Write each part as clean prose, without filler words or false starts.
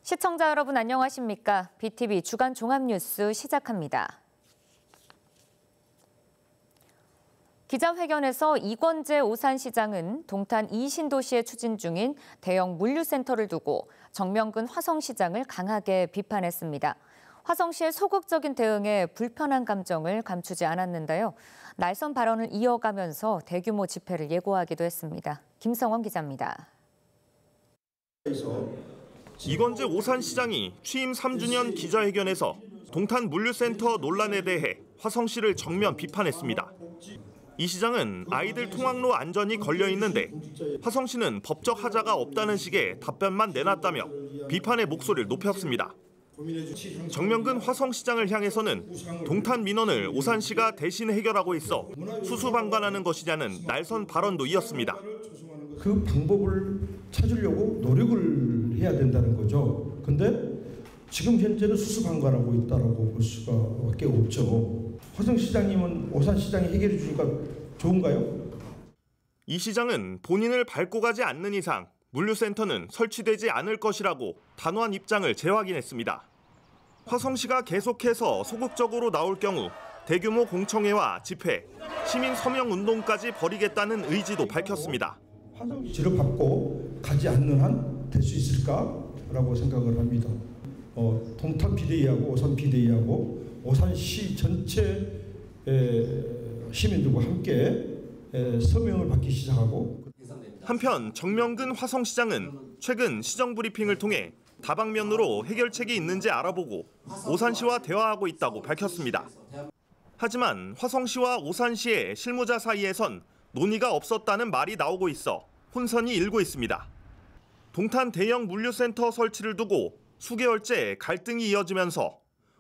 시청자 여러분 안녕하십니까? BTV 주간 종합뉴스 시작합니다. 기자회견에서 이권재 오산시장은 동탄 이신도시에 추진 중인 대형 물류센터를 두고 정명근 화성시장을 강하게 비판했습니다. 화성시의 소극적인 대응에 불편한 감정을 감추지 않았는데요. 날선 발언을 이어가면서 대규모 집회를 예고하기도 했습니다. 김성원 기자입니다. 이권재 오산시장이 취임 3주년 기자회견에서 동탄 물류센터 논란에 대해 화성시를 정면 비판했습니다. 이 시장은 아이들 통학로 안전이 걸려 있는데 화성시는 법적 하자가 없다는 식의 답변만 내놨다며 비판의 목소리를 높였습니다. 정명근 화성시장을 향해서는 동탄 민원을 오산시가 대신 해결하고 있어 수수방관하는 것이냐는 날선 발언도 이었습니다. 그 방법을 찾으려고 노력을 해야 된다는 거죠. 근데 지금 현재는 수수방관하고 있다라고 볼 수밖에 없죠. 화성시장님은 오산시장이 해결해 주니까 좋은가요? 이 시장은 본인을 밟고 가지 않는 이상 물류센터는 설치되지 않을 것이라고 단호한 입장을 재확인했습니다. 화성시가 계속해서 소극적으로 나올 경우 대규모 공청회와 집회, 시민 서명 운동까지 벌이겠다는 의지도 밝혔습니다. 화성시를 밟고 가지 않는 한 될 수 있을까라고 생각을 합니다. 동탄 비대위하고 오산 비대위하고 오산시 전체 시민들과 함께 서명을 받기 시작하고. 한편 정명근 화성시장은 최근 시정브리핑을 통해 다방면으로 해결책이 있는지 알아보고 오산시와 대화하고 있다고 밝혔습니다. 하지만 화성시와 오산시의 실무자 사이에선 논의가 없었다는 말이 나오고 있어 혼선이 일고 있습니다. 동탄 대형 물류센터 설치를 두고 수개월째 갈등이 이어지면서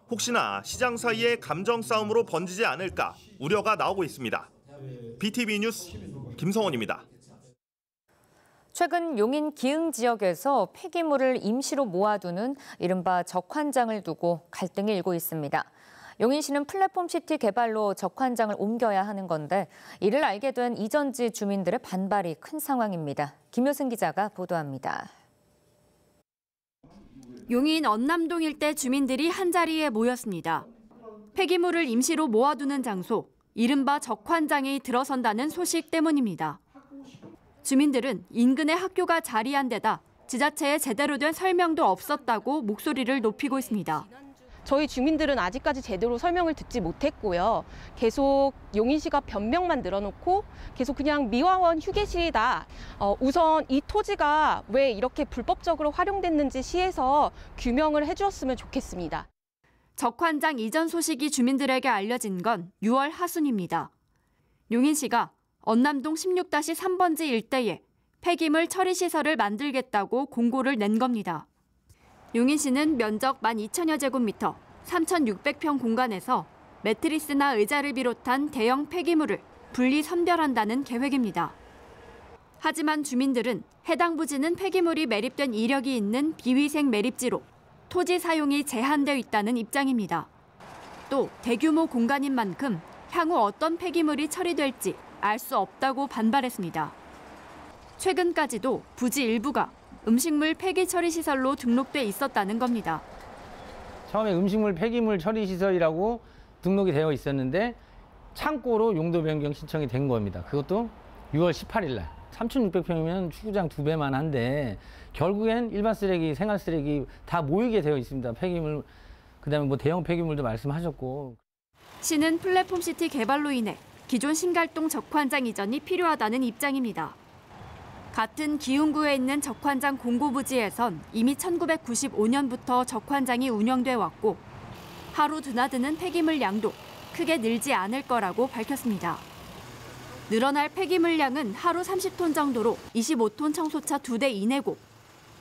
혹시나 시장 사이의 감정 싸움으로 번지지 않을까 우려가 나오고 있습니다. BTV 뉴스 김성원입니다. 최근 용인 기흥 지역에서 폐기물을 임시로 모아두는 이른바 적환장을 두고 갈등이 일고 있습니다. 용인시는 플랫폼시티 개발로 적환장을 옮겨야 하는 건데 이를 알게 된 이전지 주민들의 반발이 큰 상황입니다. 김효승 기자가 보도합니다. 용인 언남동 일대 주민들이 한자리에 모였습니다. 폐기물을 임시로 모아두는 장소, 이른바 적환장이 들어선다는 소식 때문입니다. 주민들은 인근에 학교가 자리한 데다 지자체에 제대로 된 설명도 없었다고 목소리를 높이고 있습니다. 저희 주민들은 아직까지 제대로 설명을 듣지 못했고요. 계속 용인시가 변명만 늘어놓고 계속 그냥 미화원 휴게실이다. 우선 이 토지가 왜 이렇게 불법적으로 활용됐는지 시에서 규명을 해주었으면 좋겠습니다. 적환장 이전 소식이 주민들에게 알려진 건 6월 하순입니다. 용인시가 언남동 16-3번지 일대에 폐기물 처리 시설을 만들겠다고 공고를 낸 겁니다. 용인시는 면적 12,000여 제곱미터, 3,600평 공간에서 매트리스나 의자를 비롯한 대형 폐기물을 분리 선별한다는 계획입니다. 하지만 주민들은 해당 부지는 폐기물이 매립된 이력이 있는 비위생 매립지로 토지 사용이 제한되어 있다는 입장입니다. 또 대규모 공간인 만큼 향후 어떤 폐기물이 처리될지 알 수 없다고 반발했습니다. 최근까지도 부지 일부가 음식물 폐기 처리 시설로 등록돼 있었다는 겁니다. 처음에 음식물 폐기물 처리 시설이라고 등록이 되어 있었는데 창고로 용도 변경 신청이 된 겁니다. 그것도 6월 18일 날. 3,600평이면 축구장 2배만 한데 결국엔 일반 쓰레기, 생활 쓰레기 다 모이게 되어 있습니다. 폐기물, 그다음에 뭐 대형 폐기물도 말씀하셨고. 시는 플랫폼시티 개발로 인해 기존 신갈동 적환장 이전이 필요하다는 입장입니다. 같은 기흥구에 있는 적환장 공고부지에선 이미 1995년부터 적환장이 운영돼 왔고 하루 드나드는 폐기물 양도 크게 늘지 않을 거라고 밝혔습니다. 늘어날 폐기물 양은 하루 30톤 정도로 25톤 청소차 2대 이내고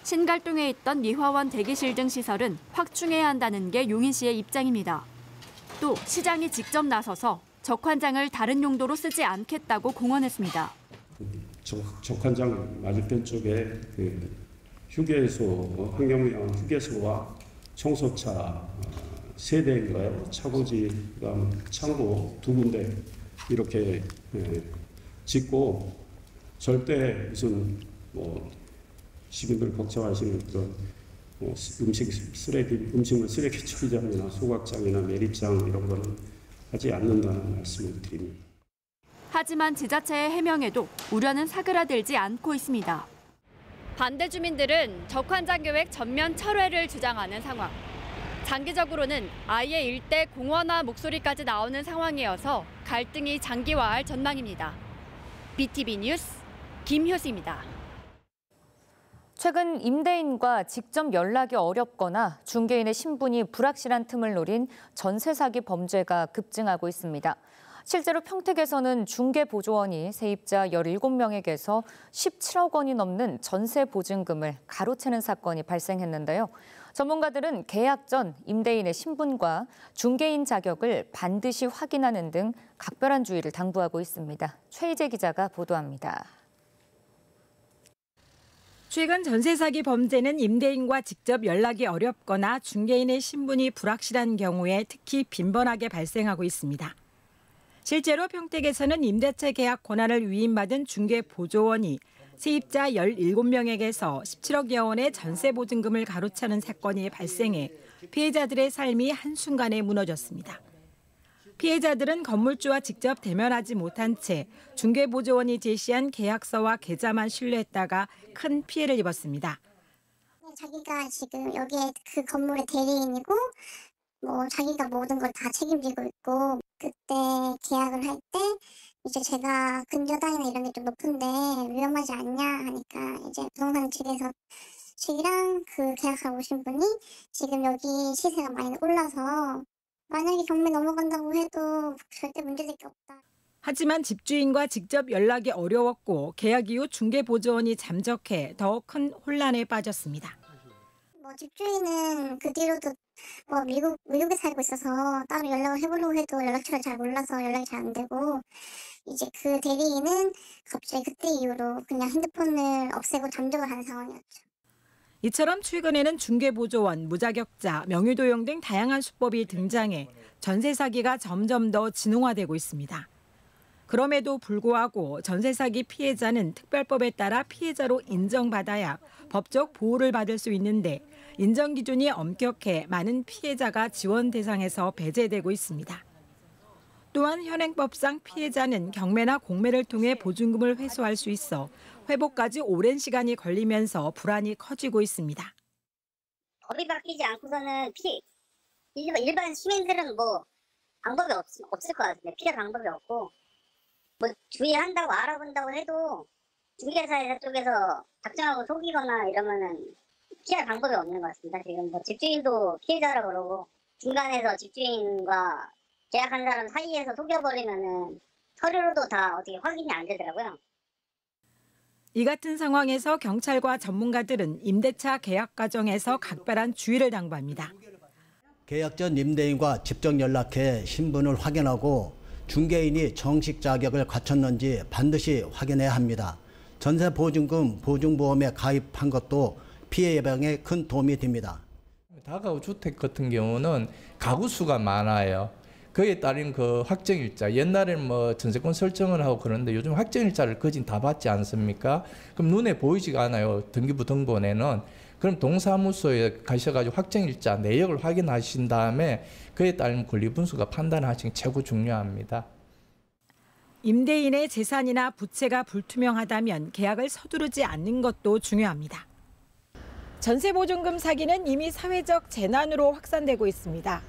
신갈동에 있던 미화원 대기실 등 시설은 확충해야 한다는 게 용인시의 입장입니다. 또 시장이 직접 나서서 적환장을 다른 용도로 쓰지 않겠다고 공언했습니다. 적환장 맞은편 쪽에 휴게소, 환경미화원 휴게소와 청소차 3대인가요? 차고지, 그다음 창고 2군데 이렇게 짓고 절대 무슨 시민들 걱정하시는 그런 음식물 쓰레기 처리장이나 소각장이나 매립장 이런 거는 하지 않는다는 말씀을 드립니다. 하지만 지자체의 해명에도 우려는 사그라들지 않고 있습니다. 반대 주민들은 적환장 계획 전면 철회를 주장하는 상황. 장기적으로는 아예 일대 공원화 목소리까지 나오는 상황이어서 갈등이 장기화할 전망입니다. BTV 뉴스 김효수입니다. 최근 임대인과 직접 연락이 어렵거나 중개인의 신분이 불확실한 틈을 노린 전세 사기 범죄가 급증하고 있습니다. 실제로 평택에서는 중개보조원이 세입자 17명에게서 17억 원이 넘는 전세 보증금을 가로채는 사건이 발생했는데요. 전문가들은 계약 전 임대인의 신분과 중개인 자격을 반드시 확인하는 등 각별한 주의를 당부하고 있습니다. 최희재 기자가 보도합니다. 최근 전세 사기 범죄는 임대인과 직접 연락이 어렵거나 중개인의 신분이 불확실한 경우에 특히 빈번하게 발생하고 있습니다. 실제로 평택에서는 임대차 계약 권한을 위임받은 중개보조원이 세입자 17명에게서 17억여 원의 전세 보증금을 가로채는 사건이 발생해 피해자들의 삶이 한순간에 무너졌습니다. 피해자들은 건물주와 직접 대면하지 못한 채 중개보조원이 제시한 계약서와 계좌만 신뢰했다가 큰 피해를 입었습니다. 자기가 지금 여기에 그 건물의 대리인이고 자기가 모든 걸 다 책임지고 있고 그때 계약을 할 때 이제 제가 근저당이나 이런 게 좀 높은데 위험하지 않냐 하니까 이제 부동산 측이랑 그 계약하고 오신 분이 지금 여기 시세가 많이 올라서 만약에 경매 넘어간다고 해도 절대 문제될 게 없다. 하지만 집주인과 직접 연락이 어려웠고 계약 이후 중개보조원이 잠적해 더 큰 혼란에 빠졌습니다. 집주인은 그 뒤로도 미국에 살고 있어서 따로 연락을 해보려고 해도 연락처를 잘 몰라서 연락이 잘 안 되고 이제 그 대리인은 갑자기 그때 이후로 그냥 핸드폰을 없애고 잠적을 하는 상황이었죠. 이처럼 최근에는 중개보조원, 무자격자, 명의도용 등 다양한 수법이 등장해 전세 사기가 점점 더 진홍화되고 있습니다. 그럼에도 불구하고 전세 사기 피해자는 특별법에 따라 피해자로 인정받아야 법적 보호를 받을 수 있는데 인정 기준이 엄격해 많은 피해자가 지원 대상에서 배제되고 있습니다. 또한 현행법상 피해자는 경매나 공매를 통해 보증금을 회수할 수 있어 회복까지 오랜 시간이 걸리면서 불안이 커지고 있습니다. 법이 바뀌지 않고서는 일반 시민들은 방법이 없을 것 같은데 피해 방법이 없고 주의한다고 알아본다고 해도 중개사 쪽에서 작정하고 속이거나 이러면은 피할 방법이 없는 것 같습니다. 지금 집주인도 피해자라고 그러고 중간에서 집주인과 계약한 사람 사이에서 속여버리면은 서류로도 다 어떻게 확인이 안 되더라고요. 이 같은 상황에서 경찰과 전문가들은 임대차 계약 과정에서 각별한 주의를 당부합니다. 계약 전 임대인과 직접 연락해 신분을 확인하고 중개인이 정식 자격을 갖췄는지 반드시 확인해야 합니다. 전세 보증금 보증보험에 가입한 것도 피해 예방에 큰 도움이 됩니다. 다가구 주택 같은 경우는 가구 수가 많아요. 그에 따른 그 확정일자, 옛날에는 전세권 설정을 하고 그러는데 요즘 확정일자를 거진 다 받지 않습니까? 그럼 눈에 보이지가 않아요. 등기부 등본에는. 그럼 동사무소에 가셔가지고 확정일자 내역을 확인하신 다음에 그에 따른 권리분수가 판단하시는 게 최고 중요합니다. 임대인의 재산이나 부채가 불투명하다면 계약을 서두르지 않는 것도 중요합니다. 전세보증금 사기는 이미 사회적 재난으로 확산되고 있습니다.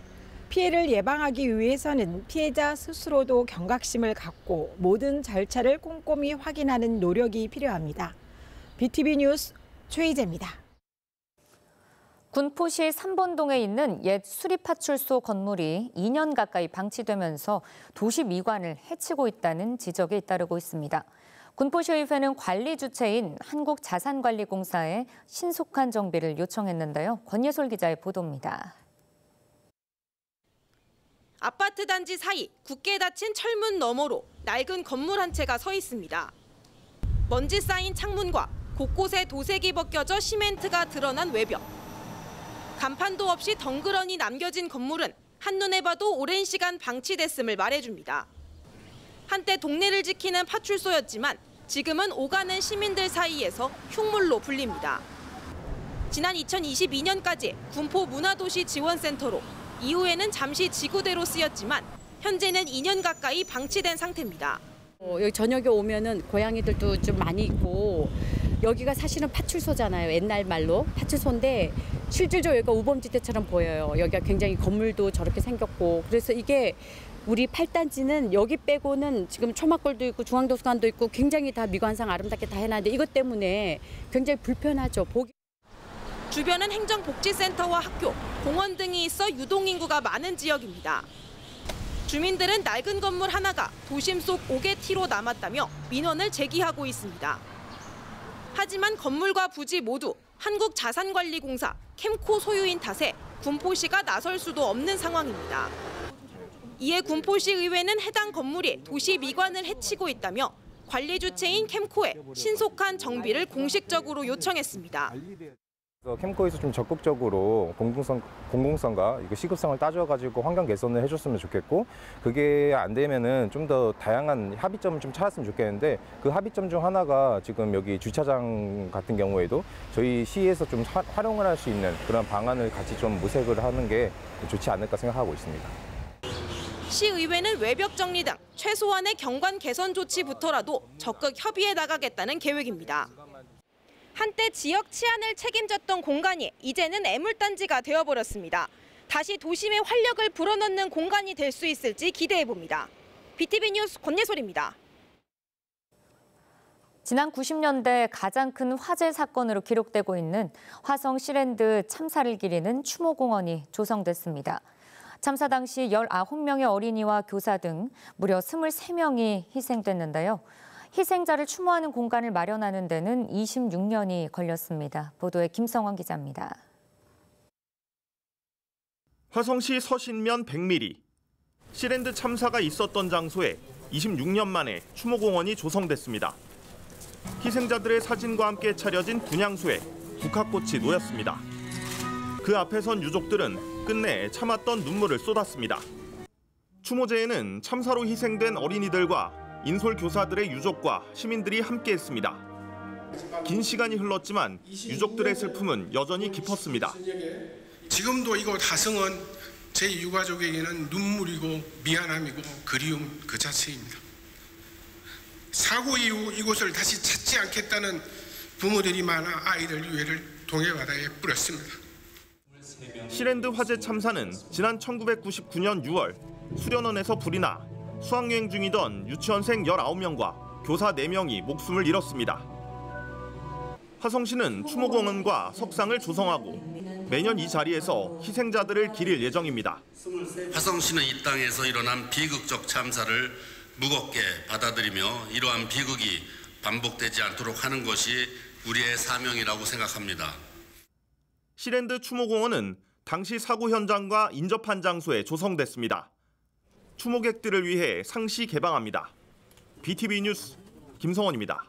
피해를 예방하기 위해서는 피해자 스스로도 경각심을 갖고 모든 절차를 꼼꼼히 확인하는 노력이 필요합니다. BTV 뉴스 최희재입니다. 군포시 3번동에 있는 옛 수리파출소 건물이 2년 가까이 방치되면서 도시 미관을 해치고 있다는 지적에 잇따르고 있습니다. 군포시의회는 관리 주체인 한국자산관리공사에 신속한 정비를 요청했는데요. 권예솔 기자의 보도입니다. 아파트 단지 사이 굳게 닫힌 철문 너머로 낡은 건물 한 채가 서 있습니다. 먼지 쌓인 창문과 곳곳에 도색이 벗겨져 시멘트가 드러난 외벽. 간판도 없이 덩그러니 남겨진 건물은 한눈에 봐도 오랜 시간 방치됐음을 말해줍니다. 한때 동네를 지키는 파출소였지만 지금은 오가는 시민들 사이에서 흉물로 불립니다. 지난 2022년까지 군포 문화도시 지원센터로 이후에는 잠시 지구대로 쓰였지만 현재는 2년 가까이 방치된 상태입니다. 여기 저녁에 오면은 고양이들도 좀 많이 있고 여기가 사실은 파출소잖아요. 옛날 말로 파출소인데 실질적으로 여기가 우범지대처럼 보여요. 여기가 굉장히 건물도 저렇게 생겼고 그래서 이게 우리 8단지는 여기 빼고는 지금 초막골도 있고 중앙도서관도 있고 굉장히 다 미관상 아름답게 다 해놨는데 이것 때문에 굉장히 불편하죠. 주변은 행정복지센터와 학교, 공원 등이 있어 유동인구가 많은 지역입니다. 주민들은 낡은 건물 하나가 도심 속 5개 T로 남았다며 민원을 제기하고 있습니다. 하지만 건물과 부지 모두 한국자산관리공사 캠코 소유인 탓에 군포시가 나설 수도 없는 상황입니다. 이에 군포시 의회는 해당 건물이 도시 미관을 해치고 있다며 관리 주체인 캠코에 신속한 정비를 공식적으로 요청했습니다. 캠코에서 좀 적극적으로 공공성과 시급성을 따져가지고 환경 개선을 해줬으면 좋겠고 그게 안 되면은 좀 더 다양한 합의점을 좀 찾았으면 좋겠는데 그 합의점 중 하나가 지금 여기 주차장 같은 경우에도 저희 시에서 좀 활용을 할 수 있는 그런 방안을 같이 좀 모색을 하는 게 좋지 않을까 생각하고 있습니다. 시의회는 외벽 정리 등 최소한의 경관 개선 조치부터라도 적극 협의해 나가겠다는 계획입니다. 한때 지역 치안을 책임졌던 공간이 이제는 애물단지가 되어버렸습니다. 다시 도심의 활력을 불어넣는 공간이 될 수 있을지 기대해봅니다. BTV 뉴스 권예솔입니다. 지난 90년대 가장 큰 화재 사건으로 기록되고 있는 화성 시랜드 참사를 기리는 추모공원이 조성됐습니다. 참사 당시 19명의 어린이와 교사 등 무려 23명이 희생됐는데요. 희생자를 추모하는 공간을 마련하는 데는 26년이 걸렸습니다. 보도에 김성원 기자입니다. 화성시 서신면 100mm. 시랜드 참사가 있었던 장소에 26년 만에 추모공원이 조성됐습니다. 희생자들의 사진과 함께 차려진 분향소에 국화꽃이 놓였습니다. 그 앞에 선 유족들은 끝내 참았던 눈물을 쏟았습니다. 추모제에는 참사로 희생된 어린이들과 인솔 교사들의 유족과 시민들이 함께했습니다. 긴 시간이 흘렀지만 유족들의 슬픔은 여전히 깊었습니다. 지금도 이곳 화성은 제 유가족에게는 눈물이고 미안함이고 그리움 그 자체입니다. 사고 이후 이곳을 다시 찾지 않겠다는 부모들이 많아 아이들 유해를 동해바다에 뿌렸습니다. 시랜드 화재 참사는 지난 1999년 6월 수련원에서 불이 나 수학여행 중이던 유치원생 19명과 교사 4명이 목숨을 잃었습니다. 화성시는 추모공원과 석상을 조성하고 매년 이 자리에서 희생자들을 기릴 예정입니다. 화성시는 이 땅에서 일어난 비극적 참사를 무겁게 받아들이며 이러한 비극이 반복되지 않도록 하는 것이 우리의 사명이라고 생각합니다. 시랜드 추모공원은 당시 사고 현장과 인접한 장소에 조성됐습니다. 추모객들을 위해 상시 개방합니다. BTV 뉴스 김성원입니다.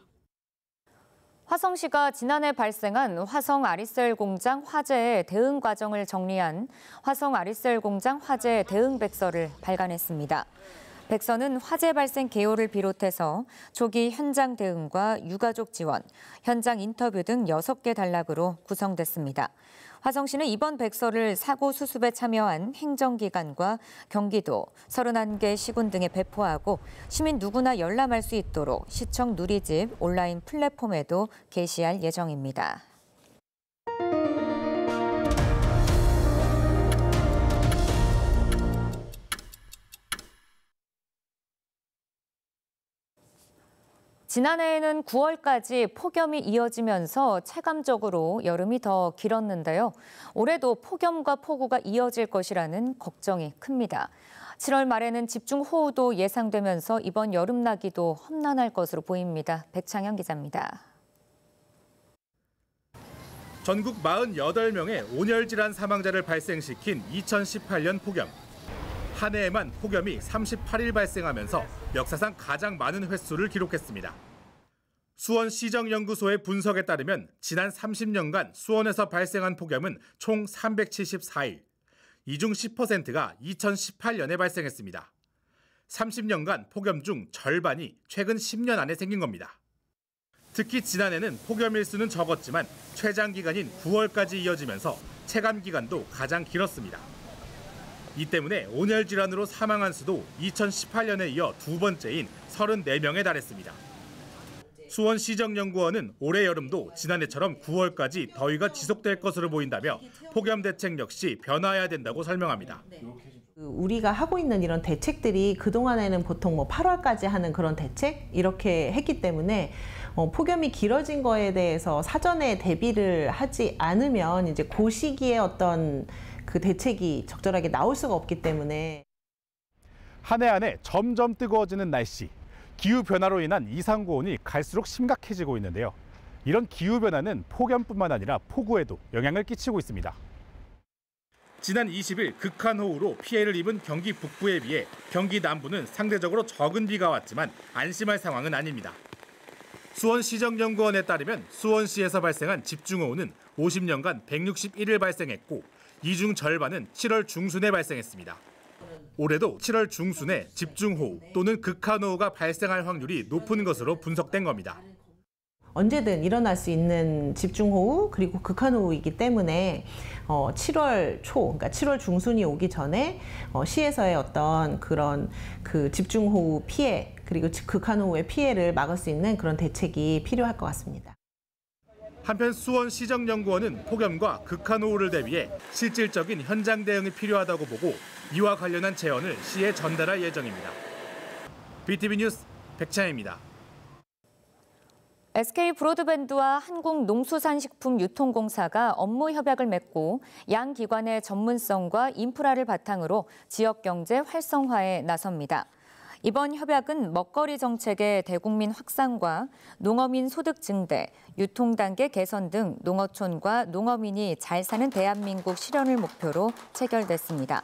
화성시가 지난해 발생한 화성 아리셀 공장 화재의 대응 과정을 정리한 화성 아리셀 공장 화재 대응 백서를 발간했습니다. 백서는 화재 발생 개요를 비롯해서 초기 현장 대응과 유가족 지원, 현장 인터뷰 등 6개 단락으로 구성됐습니다. 화성시는 이번 백서를 사고 수습에 참여한 행정기관과 경기도, 31개 시군 등에 배포하고 시민 누구나 열람할 수 있도록 시청 누리집 온라인 플랫폼에도 게시할 예정입니다. 지난해에는 9월까지 폭염이 이어지면서 체감적으로 여름이 더 길었는데요. 올해도 폭염과 폭우가 이어질 것이라는 걱정이 큽니다. 7월 말에는 집중호우도 예상되면서 이번 여름나기도 험난할 것으로 보입니다. 백창현 기자입니다. 전국 48명의 온열 질환 사망자를 발생시킨 2018년 폭염. 한 해에만 폭염이 38일 발생하면서 역사상 가장 많은 횟수를 기록했습니다. 수원시정연구소의 분석에 따르면 지난 30년간 수원에서 발생한 폭염은 총 374일. 이 중 10%가 2018년에 발생했습니다. 30년간 폭염 중 절반이 최근 10년 안에 생긴 겁니다. 특히 지난해는 폭염 일수는 적었지만 최장 기간인 9월까지 이어지면서 체감 기간도 가장 길었습니다. 이 때문에 온열 질환으로 사망한 수도 2018년에 이어 두 번째인 34명에 달했습니다. 수원시정연구원은 올해 여름도 지난해처럼 9월까지 더위가 지속될 것으로 보인다며 폭염 대책 역시 변화해야 된다고 설명합니다. 우리가 하고 있는 이런 대책들이 그동안에는 보통 8월까지 하는 그런 대책 이렇게 했기 때문에 폭염이 길어진 거에 대해서 사전에 대비를 하지 않으면 이제 그 시기에 어떤 그 대책이 적절하게 나올 수가 없기 때문에 한 해 한 해 점점 뜨거워지는 날씨, 기후변화로 인한 이상고온이 갈수록 심각해지고 있는데요. 이런 기후변화는 폭염뿐만 아니라 폭우에도 영향을 끼치고 있습니다. 지난 20일 극한호우로 피해를 입은 경기 북부에 비해 경기 남부는 상대적으로 적은 비가 왔지만 안심할 상황은 아닙니다. 수원시정연구원에 따르면 수원시에서 발생한 집중호우는 50년간 161일 발생했고 이 중 절반은 7월 중순에 발생했습니다. 올해도 7월 중순에 집중호우 또는 극한호우가 발생할 확률이 높은 것으로 분석된 겁니다. 언제든 일어날 수 있는 집중호우 그리고 극한호우이기 때문에 7월 초, 그러니까 7월 중순이 오기 전에 시에서의 어떤 그런 그 집중호우 피해 그리고 극한호우의 피해를 막을 수 있는 그런 대책이 필요할 것 같습니다. 한편 수원시정연구원은 폭염과 극한호우를 대비해 실질적인 현장 대응이 필요하다고 보고 이와 관련한 제언을 시에 전달할 예정입니다. BTV 뉴스 백찬입니다. SK 브로드밴드와 한국농수산식품유통공사가 업무 협약을 맺고 양 기관의 전문성과 인프라를 바탕으로 지역 경제 활성화에 나섭니다. 이번 협약은 먹거리 정책의 대국민 확산과 농어민 소득 증대, 유통 단계 개선 등 농어촌과 농어민이 잘 사는 대한민국 실현을 목표로 체결됐습니다.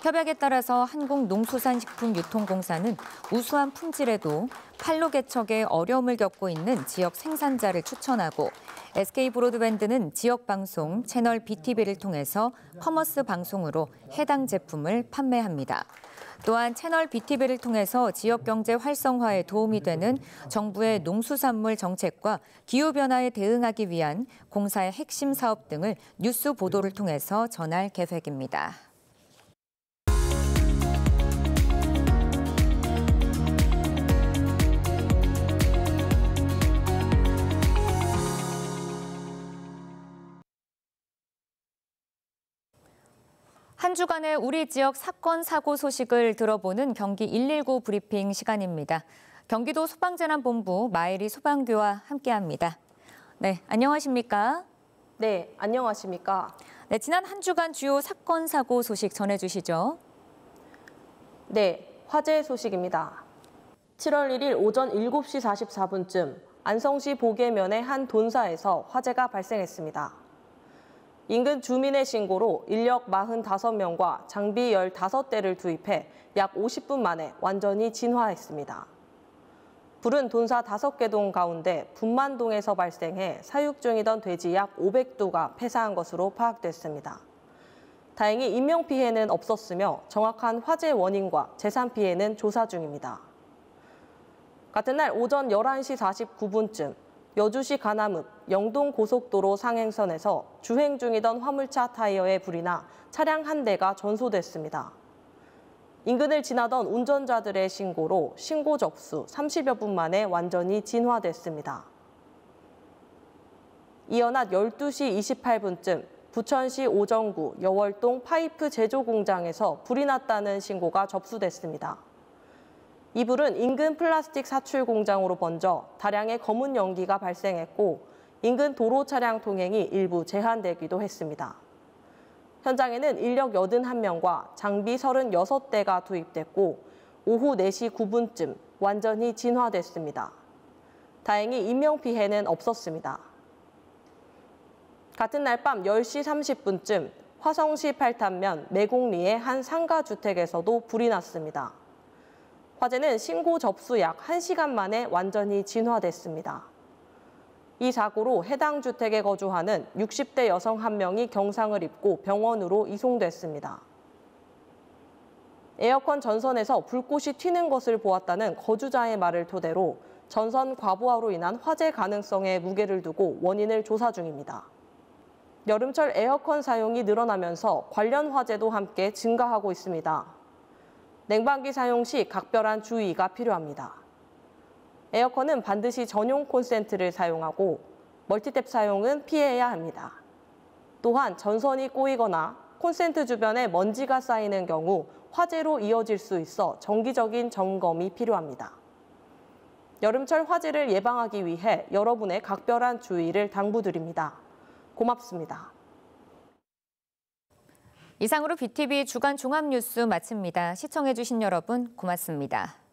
협약에 따라서 한국농수산식품유통공사는 우수한 품질에도 판로 개척에 어려움을 겪고 있는 지역 생산자를 추천하고 SK브로드밴드는 지역 방송 채널 BTV를 통해서 커머스 방송으로 해당 제품을 판매합니다. 또한 채널 BTV를 통해서 지역 경제 활성화에 도움이 되는 정부의 농수산물 정책과 기후변화에 대응하기 위한 공사의 핵심 사업 등을 뉴스 보도를 통해서 전할 계획입니다. 한 주간의 우리 지역 사건, 사고 소식을 들어보는 경기 119 브리핑 시간입니다. 경기도 소방재난본부 마혜리 소방교와 함께합니다. 네, 안녕하십니까? 네, 안녕하십니까? 네, 지난 한 주간 주요 사건, 사고 소식 전해주시죠. 네, 화재 소식입니다. 7월 1일 오전 7시 44분쯤 안성시 보계면의 한 돈사에서 화재가 발생했습니다. 인근 주민의 신고로 인력 45명과 장비 15대를 투입해 약 50분 만에 완전히 진화했습니다. 불은 돈사 5개 동 가운데 분만동에서 발생해 사육 중이던 돼지 약 500두가 폐사한 것으로 파악됐습니다. 다행히 인명피해는 없었으며 정확한 화재 원인과 재산 피해는 조사 중입니다. 같은 날 오전 11시 49분쯤 여주시 가남읍 영동고속도로 상행선에서 주행 중이던 화물차 타이어에 불이 나 차량 한 대가 전소됐습니다. 인근을 지나던 운전자들의 신고로 신고 접수 30여 분 만에 완전히 진화됐습니다. 이어 낮 12시 28분쯤 부천시 오정구 여월동 파이프 제조 공장에서 불이 났다는 신고가 접수됐습니다. 이 불은 인근 플라스틱 사출 공장으로 번져 다량의 검은 연기가 발생했고 인근 도로 차량 통행이 일부 제한되기도 했습니다. 현장에는 인력 81명과 장비 36대가 투입됐고 오후 4시 9분쯤 완전히 진화됐습니다. 다행히 인명피해는 없었습니다. 같은 날 밤 10시 30분쯤 화성시 팔탄면 매곡리의 한 상가주택에서도 불이 났습니다. 화재는 신고 접수 약 1시간 만에 완전히 진화됐습니다. 이 사고로 해당 주택에 거주하는 60대 여성 1명이 경상을 입고 병원으로 이송됐습니다. 에어컨 전선에서 불꽃이 튀는 것을 보았다는 거주자의 말을 토대로 전선 과부하로 인한 화재 가능성에 무게를 두고 원인을 조사 중입니다. 여름철 에어컨 사용이 늘어나면서 관련 화재도 함께 증가하고 있습니다. 냉방기 사용 시 각별한 주의가 필요합니다. 에어컨은 반드시 전용 콘센트를 사용하고 멀티탭 사용은 피해야 합니다. 또한 전선이 꼬이거나 콘센트 주변에 먼지가 쌓이는 경우 화재로 이어질 수 있어 정기적인 점검이 필요합니다. 여름철 화재를 예방하기 위해 여러분의 각별한 주의를 당부드립니다. 고맙습니다. 이상으로 BTV 주간 종합뉴스 마칩니다. 시청해주신 여러분 고맙습니다.